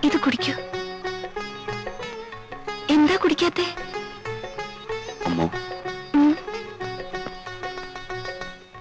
ഇത് കുടിക്കൂ. എന്താ കുടിക്കാത്തെ? അമ്മോ,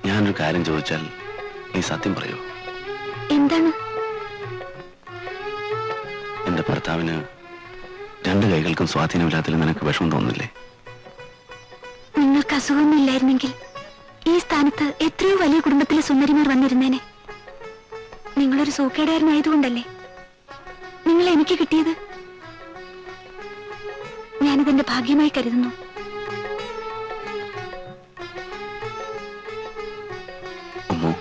ഞാനൊരു കാര്യം ചോദിച്ചാൽ നീ സത്യം പറയൂ. എന്താണ്? എന്റെ ഭർത്താവിന് രണ്ട് കൈകൾക്കും സ്വാധീനമില്ലാത്തതിൽ നിനക്ക് വിഷമം തോന്നില്ലേ? നിങ്ങൾക്ക് അസുഖമൊന്നുമില്ലായിരുന്നെങ്കിൽ ഈ സ്ഥാനത്ത് എത്രയോ വലിയ കുടുംബത്തിലെ സുന്ദരിമാർ വന്നിരുന്നേനെ. നിങ്ങളൊരു സൂക്കേടുകാരനായതുകൊണ്ടല്ലേ നിങ്ങളെ എനിക്ക് കിട്ടിയത്. ഞാനിതെന്റെ ഭാഗ്യമായി കരുതുന്നു. അമ്മോ,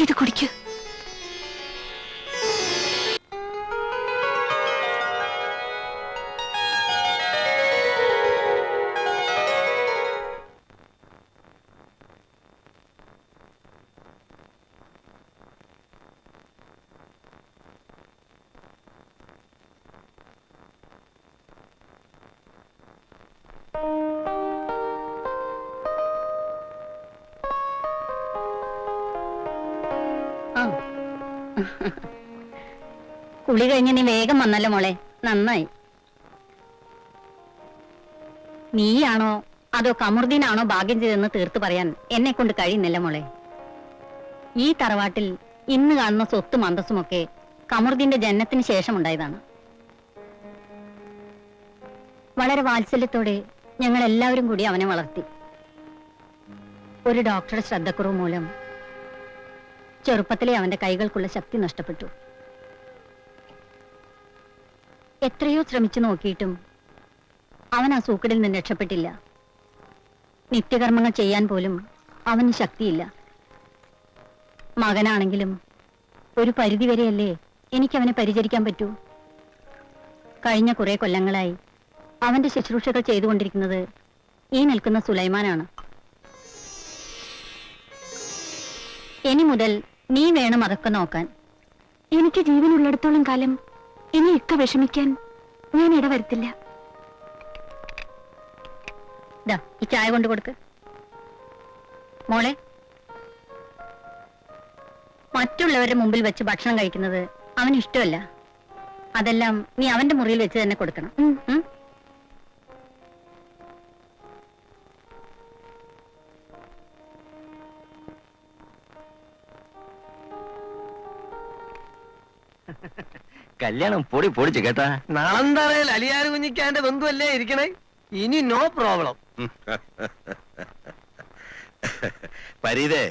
ഇത് കുടിക്കൂ. കുളി കഴിഞ്ഞ് നീ വേഗം വന്നല്ലോ മോളെ, നന്നായി. നീയാണോ അതോ കമറുദ്ദീനാണോ ഭാഗ്യം ചെയ്തെന്ന് തീർത്ത് പറയാൻ എന്നെ കൊണ്ട് കഴിയുന്നില്ല മോളെ. ഈ തറവാട്ടിൽ ഇന്ന് കാണുന്ന സ്വത്തും അന്തസ്സുമൊക്കെ കമറുദ്ദീന്റെ ജനനത്തിന് ശേഷം ഉണ്ടായതാണ്. വളരെ വാത്സല്യത്തോടെ ഞങ്ങൾ എല്ലാവരും കൂടി അവനെ വളർത്തി. ഒരു ഡോക്ടറുടെ ശ്രദ്ധക്കുറവ് മൂലം ചെറുപ്പത്തിലെ അവന്റെ കൈകൾക്കുള്ള ശക്തി നഷ്ടപ്പെട്ടു. എത്രയോ ശ്രമിച്ചു നോക്കിയിട്ടും അവൻ ആ സൂക്കടിൽ നിന്ന് രക്ഷപ്പെട്ടില്ല. നിത്യകർമ്മങ്ങൾ ചെയ്യാൻ പോലും അവന് ശക്തിയില്ല. മകനാണെങ്കിലും ഒരു പരിധിവരെയല്ലേ എനിക്കവനെ പരിചരിക്കാൻ പറ്റൂ. കഴിഞ്ഞ കുറെ കൊല്ലങ്ങളായി അവന്റെ ശുശ്രൂഷകൾ ചെയ്തുകൊണ്ടിരിക്കുന്നത് ഈ നിൽക്കുന്ന സുലൈമാനാണ്. ഇനി മുതൽ നീ വേണം അതൊക്കെ നോക്കാൻ. എനിക്ക് ജീവനുള്ളിടത്തോളം കാലം ഇനി ഇക്ക വിഷമിക്കാൻ ഞാൻ ഇടവരുത്തില്ല. ഈ ചായ കൊണ്ട് കൊടുക്ക് മോളെ. മറ്റുള്ളവരുടെ മുമ്പിൽ വെച്ച് ഭക്ഷണം കഴിക്കുന്നത് അവന് ഇഷ്ടമല്ല. അതെല്ലാം നീ അവന്റെ മുറിയിൽ വെച്ച് തന്നെ കൊടുക്കണം. കല്യാണം പൊടി പൊടിച്ചു കേട്ടാ. നാളന്തറയിൽ അലിയാർ കുഞ്ഞിക്കാന്റെ ബന്ധുവല്ലേ ഇരിക്കണേ. ഇനി നോ പ്രോബ്ലം. പരീതേ,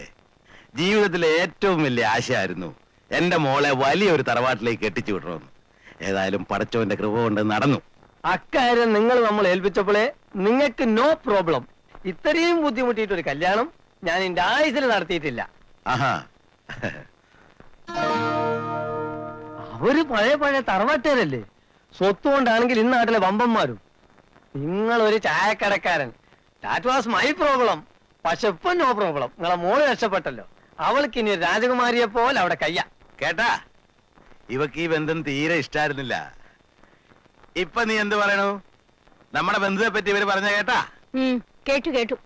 ജീവിതത്തിലെ ഏറ്റവും വലിയ ആശയായിരുന്നു എന്റെ മോളെ വലിയൊരു തറവാട്ടിലേക്ക് കെട്ടിച്ചു വിടണമെന്ന്. ഏതായാലും പടച്ചോന്റെ കൃപ കൊണ്ട് നടന്നു. അക്കാര്യം നിങ്ങൾ നമ്മൾ ഏൽപ്പിച്ചപ്പോഴേ നിങ്ങൾക്ക് നോ പ്രോബ്ലം. ഇത്രയും ബുദ്ധിമുട്ടിയിട്ടൊരു കല്യാണം ഞാൻ എന്റെ ആയുസിൽ നടത്തിയിട്ടില്ല. ആഹാ, അവര് പഴയ തറവാട്ടുകാരല്ലേ. സ്വത്ത് കൊണ്ടാണെങ്കിൽ ഇന്ന് നാട്ടിലെ വമ്പന്മാരും. നിങ്ങൾ ഒരു ചായക്കടക്കാരൻ. That was my problem. പക്ഷെ ഇപ്പൊ നോ പ്രോബ്ലം. നിങ്ങളെ മോള് രക്ഷപ്പെട്ടല്ലോ. അവൾക്ക് ഇനി ഒരു രാജകുമാരിയെ പോലെ അവിടെ കയ്യ. കേട്ടാ, ഇവക്ക് ഈ ബന്ധം തീരെ ഇഷ്ടായിരുന്നില്ല. ഇപ്പൊ നീ എന്ത് പറയണു? നമ്മുടെ ബന്ധുത്തെ പറ്റി ഇവര് പറഞ്ഞ കേട്ടാ? കേട്ടു.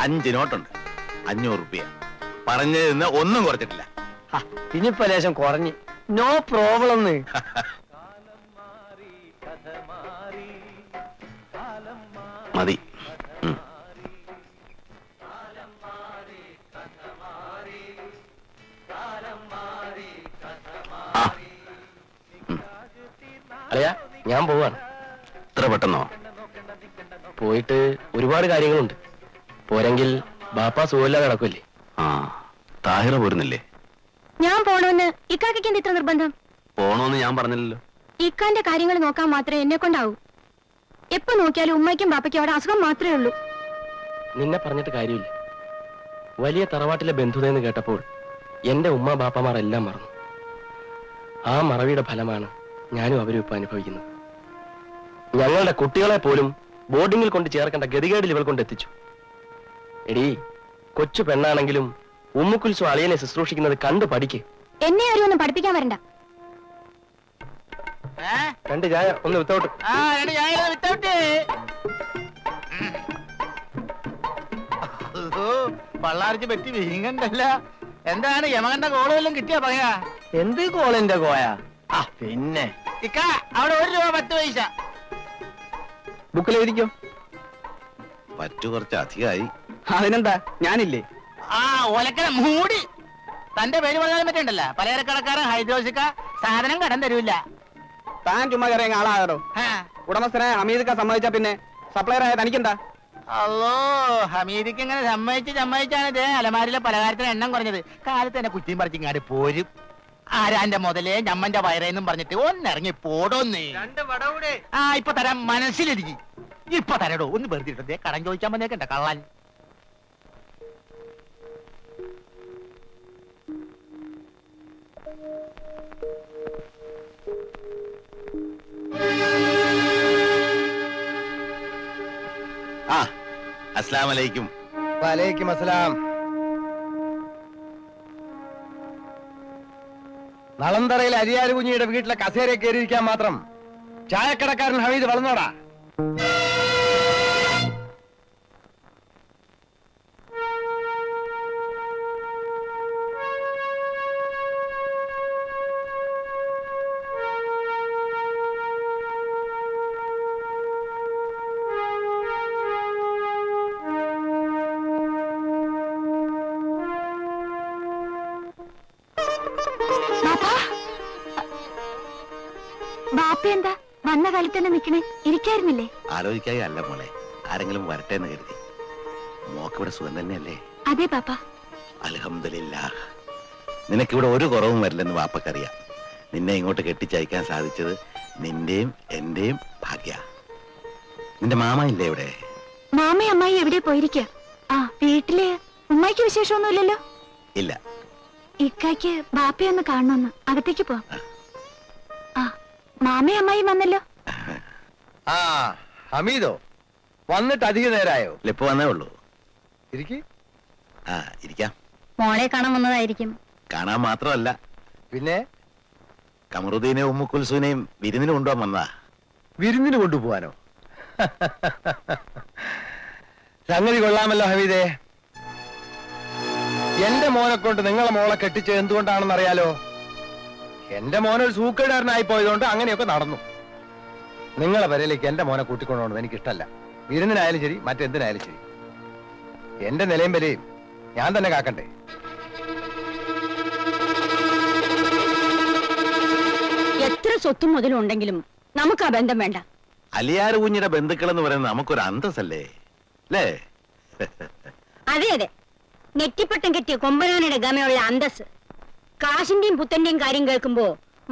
5 നോട്ടുണ്ട്, 500 റുപ്യ. പറഞ്ഞതിൽ നിന്ന് ഒന്നും കുറച്ചിട്ടില്ല. ഇനിയിപ്പോ ലേശം കുറഞ്ഞ്. No problem. മതി. അല്ലയാ, ഞാൻ പോവാണ്. ഇത്ര പെട്ടെന്നോ? പോയിട്ട് ഒരുപാട് കാര്യങ്ങളുണ്ട്. പോരെങ്കിൽ ബാപ്പ സുഖമില്ലാതെ നടക്കൂല്ലേ. ആ, താഹിറ പോരുന്നില്ലേ? ഞാൻ പോണോന്ന് ഇക്കാക്ക് എന്ത് ഇത്ര നിർബന്ധം? പോണോന്ന് ഞാൻ പറഞ്ഞില്ലല്ലോ. ഇക്കാന്റെ കാര്യങ്ങൾ നോക്കാൻ മാത്രമേ എന്നെ കൊണ്ടാവൂ. എപ്പോ നോക്കിയാലും ഉമ്മയ്ക്കും ബാപ്പയ്ക്കും അവിടെ അസുഖം മാത്രമേ ഉള്ളൂ. നിന്നെ പറഞ്ഞിട്ട് കാര്യമില്ല. വലിയ തറവാട്ടിലെ ബന്ധുതയെന്ന് കേട്ടപ്പോൾ എന്റെ ഉമ്മ ബാപ്പമാർ എല്ലാം മറന്നു. ആ മറവിയുടെ ഫലമാണ് ഞാനും അവരും ഇപ്പൊ അനുഭവിക്കുന്നത്. ഞങ്ങളുടെ കുട്ടികളെ പോലും ബോർഡിങ്ങിൽ കൊണ്ട് ചേർക്കേണ്ട ഗതികേടിൽ ഇവൾ കൊണ്ട് എത്തിച്ചു. എടീ, കൊച്ചു പെണ്ണാണെങ്കിലും ഉമ്മുക്കുൽസു അളിയനെ ശുശ്രൂഷിക്കുന്നത് കണ്ടു പഠിക്ക്. എന്നെ ആരും ഒന്നും പഠിപ്പിക്കാൻ വരണ്ട. രണ്ട് ചായ ഒന്ന് വിത്തൗട്ട്. പള്ളാർച്ച് പറ്റി വീങ്ങണ്ടല്ല. എന്താണ് യമകണ്ട കോള് വല്ലതും കിട്ടിയാ പറയാ? എന്ത് കോളിന്റെ കോയ? ആ പിന്നെ ഇക്ക അവിടെ 1 രൂപ 10 പൈസ. ബുക്കിലെഴുതിക്കോ. പറ്റു കുറച്ച് അധികമായി. അതിനെന്താ, ഞാനില്ലേ? ആ ഒലക്കല മൂടി. തന്റെ പേര് പറഞ്ഞാലും പറ്റണ്ടല്ല. പലചരക്കടക്കാരൻ ഹൈദ്രോസിക്ക സാധനം കടം തരൂല്ല. താൻ ചുമ്മാ കയറിയ ആളാകാരോ? ഉടമസ്ഥനെ ഹമീദ് സമ്മതിച്ച പിന്നെ സപ്ലയർ ആയ തനിക്കെന്താ? അല്ലോ ഹമീദിക്ക് ഇങ്ങനെ സമ്മതിച്ചാണ് ഇതേ അലമാരിലെ പലഹാരത്തിന് എണ്ണം കുറഞ്ഞത്. കാലത്ത് തന്നെ കുറ്റിയും പറിച്ചിങ്ങാട് പോരും. ആരാന്റെ മുതലേ ഞമ്മന്റെ വയറേന്നും പറഞ്ഞിട്ട് ഒന്നിറങ്ങി പോടോന്നേ. ആ ഇപ്പൊ തരാം, മനസ്സിലിരിക്കും. ഇപ്പൊ തരടോ, ഒന്ന് വെറുതെ ഇട്ടേ. കടം ചോദിച്ചാൽ മതിയൊക്കെ കള്ളാൻ. ആ അസ്സലാമു അലൈക്കും. വലൈക്കും അസ്സലാം. നളന്തറയിൽ അരിയാര് കുഞ്ഞിയുടെ വീട്ടിലെ കസേര കയറിയിരിക്കാൻ മാത്രം ചായക്കടക്കാരൻ ഹമീദ് വളർന്നോടാ. ബാപ്പ എന്താ വന്ന കാലത്ത് തന്നെ നിക്കണേ? ഇരിക്കായിരുന്നില്ലേ? ആലോചിക്കായി അല്ല മോളെ, ആരെങ്കിലും വരട്ടെ എന്ന് കരുതി. മോക്കിവിടെ സുഖം തന്നെയല്ലേ? അതെ പാപ്പ. അൽഹംദുലില്ലാഹ്. നിനക്കിവിടെ ഒരു കുറവും വരില്ലെന്ന് വാപ്പക്കറിയാം. നിന്നെ ഇങ്ങോട്ട് കെട്ടിച്ചയക്കാൻ സാധിച്ചത് നിന്റെയും എന്റെയും ഭാഗ്യ. നിന്റെ മാമ ഇല്ലേ ഇവിടെ? മാമയും അമ്മായി എവിടെ പോയിരിക്ക? ആ വീട്ടില് ഉമ്മായിക്ക് വിശേഷമൊന്നുമില്ലല്ലോ? ഇല്ല. ഇക്കായ്ക്ക് ബാപ്പയൊന്ന് കാണണമെന്ന്. അകത്തേക്ക് പോവാം. ആ മാമയും അമ്മായിയും വന്നല്ലോ. ആ ഹമീദോ വന്നിട്ട് അധിക നേരായോ? ഇപ്പൊ വന്നേ ഉള്ളൂ. ഇരിക്ക്. ആ ഇരിക്കാം. മോളെ കാണാൻ വന്നതായിരിക്കും. കാണാൻ മാത്രമല്ല, പിന്നെ കമറുദ്ദീനെയും ഉമ്മുക്കുൽസൂനെയും വിരുന്നിന് കൊണ്ടുപോകാൻ വന്നതാ. വിരുന്നിന് കൊണ്ടുപോവാനോ? സംഗതി കൊള്ളാമല്ലോ ഹമീദേ. എന്റെ മോനെ കൊണ്ട് നിങ്ങളെ മോളെ കെട്ടിച്ചത് എന്തുകൊണ്ടാണെന്ന് അറിയാലോ? എന്റെ മോനൊരു സൂക്കേടുകാരനായി പോയതുകൊണ്ട് അങ്ങനെയൊക്കെ നടന്നു. നിങ്ങളെ വരയിലേക്ക് എന്റെ മോനെ കൂട്ടിക്കൊണ്ടുപോകണമെന്ന് എനിക്കിഷ്ടല്ല. വിരുന്നിനായാലും ശരി, മറ്റെന്തിനായാലും ശരി. എന്റെ നിലയും വിലയും ഞാൻ തന്നെ കാക്കണ്ടേ? എത്ര സ്വത്തും മുതലും ഉണ്ടെങ്കിലും നമുക്ക് ആ ബന്ധം വേണ്ട. അലിയാറ് കുഞ്ഞിയുടെ ബന്ധുക്കൾ എന്ന് പറയുന്നത് നമുക്കൊരു അന്തസ്സല്ലേ അല്ലേ? അതെ അതെ, നെറ്റിപ്പട്ടം കെട്ടിയ കൊമ്പനാനയുടെ ഗമയുള്ള അന്തസ്. കാശിന്റെയും പുത്തന്റെയും കാര്യം കേൾക്കുമ്പോ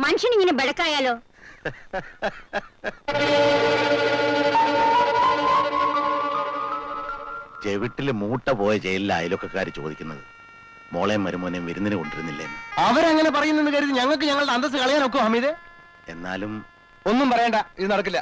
മനുഷ്യനിങ്ങനെ ബടക്കായാലോ? ചെവിട്ടില് മൂട്ട പോയ ജയിലിലെ അയലൊക്കെക്കാര് ചോദിക്കുന്നത് മോളെയും മരുമോനെയും വിരുന്നിന് കൊണ്ടിരുന്നില്ലേന്ന്. അവരങ്ങനെ പറയുന്നെന്ന് കരുതി ഞങ്ങൾക്ക് ഞങ്ങളുടെ അന്തസ് കളയാനൊക്കെ ഹമീദേ? എന്നാലും ഒന്നും പറയണ്ട, ഇത് നടക്കില്ല.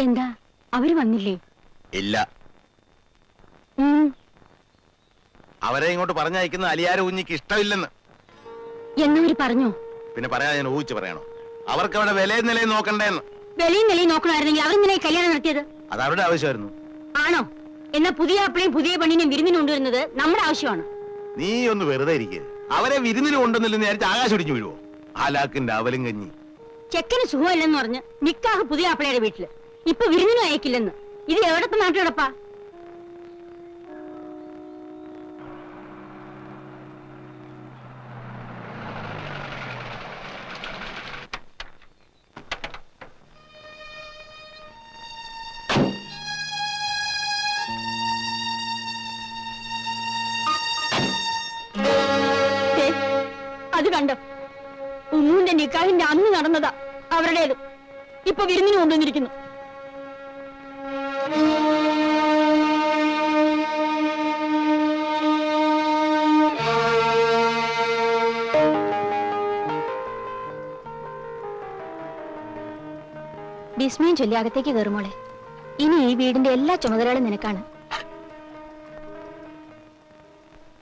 എന്താ അവര് വന്നില്ലേ? ഇല്ല. അവരെ ഇങ്ങോട്ട് പറഞ്ഞയക്കുന്ന അലിയാറ് കുഞ്ഞിക്ക് ഇഷ്ടമില്ലെന്ന്. എന്നവര് പറഞ്ഞോ? പിന്നെ പറയാതെ ഞാൻ ഊഹിച്ച് പറയണോ? അവർക്ക് അവിടെ വിലയും നിലയും നോക്കണ്ടേന്ന്. വെളിയും നിലയും നോക്കണമായിരുന്നെങ്കിൽ അവരെങ്ങനെ കല്യാണം നടത്തിയത്? അത് അവരുടെ ആവശ്യമായിരുന്നു. ആണോ? എന്നാ പുതിയ ആപ്പിളെയും പുതിയ പെണ്ണിനെയും വിരുന്നിന് കൊണ്ടുവരുന്നത് നമ്മുടെ ആവശ്യമാണ്. നീ ഒന്ന് വെറുതെ ഇരിക്കുക. അവരെ വിരുന്നിന് കൊണ്ടുവന്നില്ലെന്ന് വിചാരിച്ച് ആകാശം ഇടിഞ്ഞു വീഴുവോ? ആലാക്കിന്റെ അവലും കഞ്ഞി. ചെക്കന് സുഖമില്ലെന്ന് പറഞ്ഞ് നിക്കാഹ് പുതിയ ആപ്പിളയുടെ വീട്ടില്. ഇപ്പൊ വിരുന്നിനും അയക്കില്ലെന്ന്. ഇത് എവിടത്തെ നാട്ടിലടപ്പാ? അത് കണ്ടോ? ഉമ്മുന്റെ നിക്കാഹിന്റെ അന്ന് നടന്നതാ അവരുടേത്. ഇപ്പൊ വിരുന്നിന് കൊണ്ടുവന്നിരിക്കുന്നു. വിസ്മയം ചൊല്ലി അകത്തേക്ക് കയറുമോളെ. ഇനി ഈ വീടിന്റെ എല്ലാ ചുമതലകളും നിനക്കാണ്.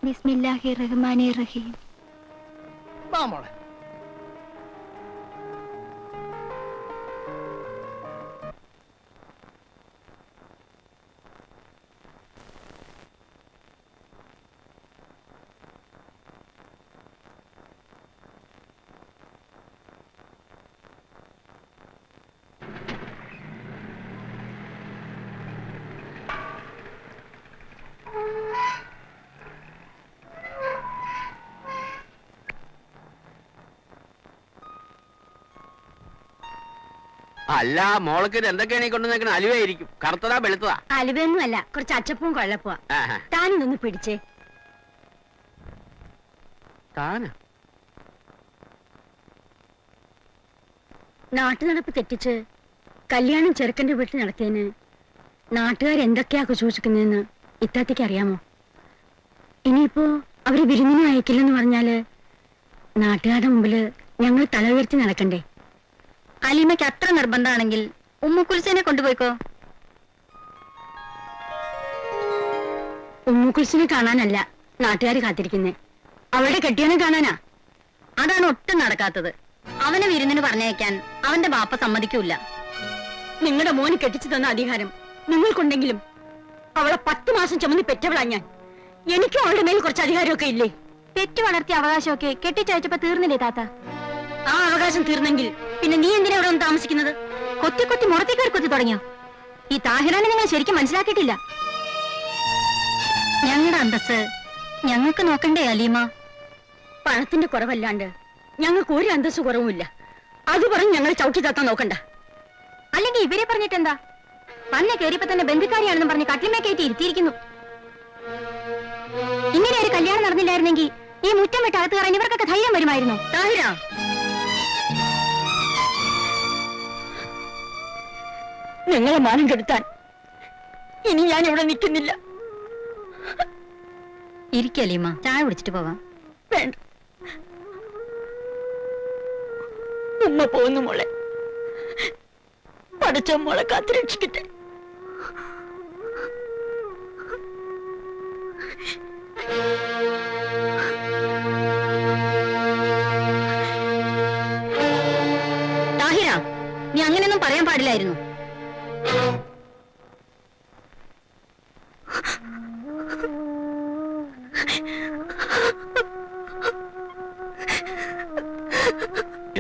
ബിസ്മില്ലാഹിർ റഹ്മാനിർ റഹീം. വാ മോളെ. അല്ല മോൾക്ക് എന്തൊക്കെയാണ് കൊണ്ടുവന്നേക്കണ? അലുവയായിരിക്കും. കറുത്തതാ വെളുത്തതാ? അലുവയൊന്നും അല്ല, കുറച്ച് അച്ചപ്പവും കൊഴലപ്പുവാ. താനിതൊന്ന് പിടിച്ചേ. താനാ നാട്ടുനടപ്പ് തെറ്റിച്ച് കല്യാണം ചെറുക്കന്റെ വീട്ടിൽ നടത്തിയതിന് നാട്ടുകാരെന്തൊക്കെയാ കുശൂഷിക്കുന്നതെന്ന് ഇത്താത്തേക്ക് അറിയാമോ? ഇനിയിപ്പോ അവര് വിരുന്നിനെ അയക്കില്ലെന്ന് പറഞ്ഞാല് നാട്ടുകാരുടെ മുമ്പില് ഞങ്ങൾ തല ഉയർത്തി നടക്കണ്ടേ? അലീമയ്ക്ക് അത്ര നിർബന്ധമാണെങ്കിൽ ഉമ്മുക്കുൽസിനെ കൊണ്ടുപോയിക്കോ. ഉമ്മുക്കുൽസിനെ കാണാനല്ല നാട്ടുകാർ കാത്തിരിക്കുന്നേ, അവളുടെ കെട്ടിയവനെ കാണാനാ. അതാണ് ഒട്ടും നടക്കാത്തത്. അവനെ വിരുന്നിന് പറഞ്ഞയക്കാൻ അവന്റെ ബാപ്പ സമ്മതിക്കൂല. നിങ്ങളുടെ മോന് കെട്ടിച്ചു തന്ന അധികാരം നിങ്ങൾക്കുണ്ടെങ്കിലും അവളെ 10 മാസം ചുമന്ന് പെറ്റവളാ ഞാൻ. എനിക്കും അവളുടെ മേൽ കുറച്ച് അധികാരമൊക്കെ ഇല്ലേ? പെറ്റു വളർത്തിയ അവകാശമൊക്കെ കെട്ടിച്ചയച്ചപ്പോ തീർന്നില്ലേ താത്ത? ആ അവകാശം തീർന്നെങ്കിൽ പിന്നെ നീ എന്തിനാ ഇവിടെ വന്ന് താമസിക്കുന്നത്? കൊത്തി കൊത്തി മുറത്തേക്കാർ കൊത്തി തുടങ്ങിയോ? ഈ താഹിറാനെ നിങ്ങൾ ശരിക്കും മനസ്സിലാക്കിയിട്ടില്ല. ഞങ്ങളുടെ അന്തസ് ഞങ്ങൾക്ക് നോക്കണ്ടേ അലീമ? പണത്തിന്റെ കുറവല്ലാണ്ട് ഞങ്ങൾക്ക് ഒരു അന്തസ് കുറവുമില്ല. അത് പറഞ്ഞ് ഞങ്ങൾ ചവിട്ടി താത്താൻ നോക്കണ്ട. അല്ലെങ്കിൽ ഇവരെ പറഞ്ഞിട്ടെന്താ? പന്നെ കയറിയപ്പോ തന്നെ ബന്ധുക്കാരിയാണെന്ന് പറഞ്ഞ് കട്ടിമേ കയറ്റി ഇരുത്തിയിരിക്കുന്നു. ഇങ്ങനെ ഒരു കല്യാണം നടന്നില്ലായിരുന്നെങ്കിൽ ഈ മുറ്റം വിട്ട് അകത്ത് കയറാൻ ഇവർക്കൊക്കെ ധൈര്യം വരുമായിരുന്നു. താഹിര, നിങ്ങളെ മാനം കെടുത്താൻ ഇനി ഞാൻ ഇവിടെ നിൽക്കുന്നില്ല. ഇരിക്കലീമ, ചായ കുടിച്ചിട്ട് പോവാം. വേണ്ട, ഉമ്മ പോകുന്നു മോളെ. പഠിച്ച മോളെ കാത്തുരക്ഷിക്കട്ടെ. താഹിര, നീ അങ്ങനെയൊന്നും പറയാൻ പാടില്ലായിരുന്നു.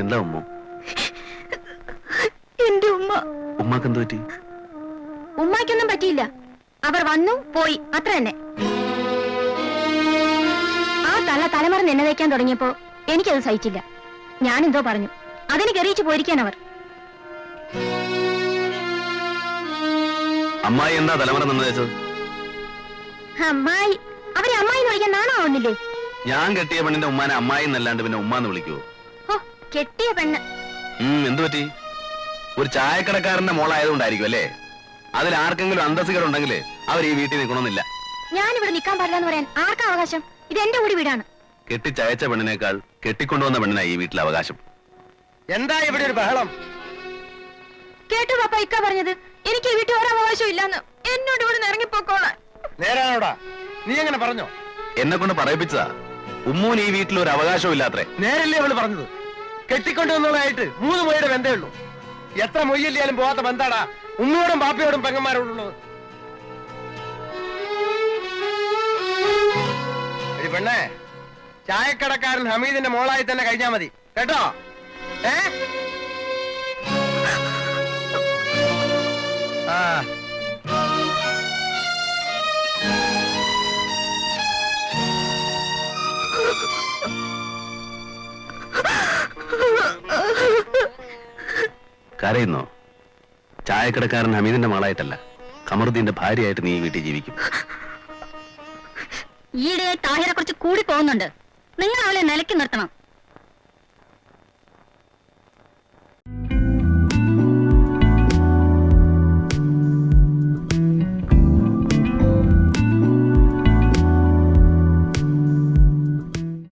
എന്താ ഉമ്മ? എന്റെ ഉമ്മ. ഉമ്മാക്ക് എന്ത് പറ്റി? ഉമ്മാക്കൊന്നും പറ്റിയില്ല. അവർ വന്നു പോയി, അത്ര തന്നെ. ആ തലമറന്ന് എന്നെ വയ്ക്കാൻ തുടങ്ങിയപ്പോ എനിക്കത് സഹിച്ചില്ല. ഞാനെന്തോ പറഞ്ഞു, അതെനിക്ക് അറിയിച്ചു പോയിരിക്കാൻ അവർ. അമ്മായി എന്താ തലമുറ നിന്ന് വെച്ചത്? അമ്മായി, അവരെ അമ്മായി എന്ന് വിളിക്കാൻ നാണാവുന്നില്ലേ? ഞാൻ കെട്ടിയ പെണ്ണിന്റെ ഉമ്മാനെ അമ്മായി എന്നല്ലാണ്ട് പിന്നെ ഉമ്മാന്ന് വിളിക്കുവോ? ഓ, കെട്ടിയ പെണ്ണ്. എന്തു പറ്റി? ഒരു ചായക്കടക്കാരന്റെ മോളായതുകൊണ്ടായിരിക്കും അല്ലേ? അതിൽ ആർക്കെങ്കിലും അന്തസ്സുകളുണ്ടെങ്കിൽ അവർ ഈ വീട്ടിൽ നിൽക്കണമെന്നില്ല. ഞാനിവിടെ നിൽക്കാൻ പാടില്ല എന്ന് പറയാൻ ആർക്കാ അവകാശം? ഇത് എന്റെ കൂടി വീടാണ്. കെട്ടിച്ചയച്ച പെണ്ണിനേക്കാൾ കെട്ടിക്കൊണ്ടുവന്ന പെണ്ണിനായി ഈ വീട്ടിലെ അവകാശം. എന്താ ഇവിടെ ഒരു ബഹളം? കേട്ടു പാപ്പ ഇക്ക പറഞ്ഞത്? എനിക്ക് ഈ വീട്ടിൽ ഒരു അവകാശം ഇല്ലാന്ന്. എന്നോട് ഇവിടെ നിന്ന് ഇറങ്ങിപ്പോക്കോളാം. നേരാണോടാ? നീ എങ്ങനെ പറഞ്ഞോ? എന്നെ കൊണ്ട് പറയിപ്പിച്ചതാ. ഉമ്മൂന് ഈ വീട്ടിൽ ഒരു അവകാശവും ഇല്ലാത്രേ. നേരല്ലേ അവള് പറഞ്ഞത്? കെട്ടിക്കൊണ്ടുവന്നുള്ളതായിട്ട് 3 മൊഴിയുടെ ബന്ധമേ ഉള്ളൂ. എത്ര മൊയ്യില്ലാലും പോവാത്ത ബന്ധാടാ ഉമ്മയോടും ബാപ്പയോടും പെങ്ങന്മാരോടുള്ളത്. എടി പെണ്ണേ, ചായക്കടക്കാരൻ ഹമീദിന്റെ മോളായി തന്നെ കഴിഞ്ഞാ മതി കേട്ടോ. ആ കരയുന്നോ? ചായക്കടക്കാരൻ ഹമീദിന്റെ മകളായിട്ടല്ല, ഖമറുദ്ദീന്റെ ഭാര്യയായിട്ട് നീ ഈ വീട്ടിൽ ജീവിക്കും. ഈയിടെ താഹിറെ കുറച്ച് കൂടി പോകുന്നുണ്ട്. നിങ്ങൾ അവളെ നിലയ്ക്ക് നിർത്തണം.